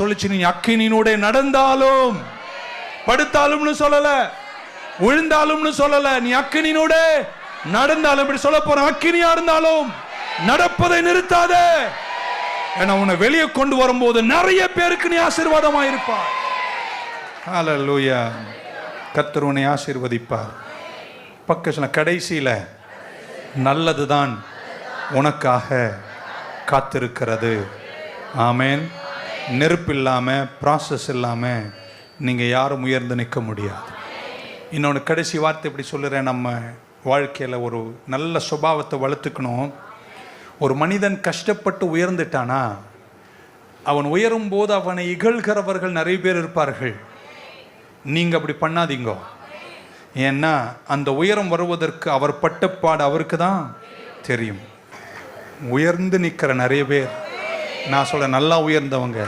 சொல்லிச்சு, நீ அக்கினியினூடே நடந்தாலும், படுத்தாலும்னு சொல்லல, விழுந்தாலும்னு சொல்லல, நீ அக்கினியினூடே நடந்தாலும். இப்படி சொல்ல போற, அக்கினியா இருந்தாலும் நடப்பதை நிறுத்தாதே. ஏன்னா உன்னை வெளியே கொண்டு வரும்போது நிறைய பேருக்கு நீ ஆசீர்வாதமா இருப்பார். ஹல்லேலூயா. கர்த்தர் உன்னை ஆசீர்வதிப்பார். பக்கத்துல கடைசியில நல்லதுதான் உனக்காக காத்திருக்கிறது. ஆமேன். நெருப்பு இல்லாம, ப்ராசஸ் இல்லாம நீங்க யாரும் உயர்ந்து நிற்க முடியாது. இன்னொன்று கடைசி வார்த்தை இப்படி சொல்லுறேன், நம்ம வாழ்க்கையில் ஒரு நல்ல சுபாவத்தை வளர்த்துக்கணும். ஒரு மனிதன் கஷ்டப்பட்டு உயர்ந்துட்டானா, அவன் உயரும் போது அவனை இகழ்கிறவர்கள் நிறைய பேர் இருப்பார்கள். நீங்கள் அப்படி பண்ணாதீங்க. ஏன்னா அந்த உயரம் வருவதற்கு அவர் பட்டப்பாடு அவருக்கு தான் தெரியும். உயர்ந்து நிற்கிற நிறைய பேர், நான் சொல்ல நல்லா உயர்ந்தவங்க,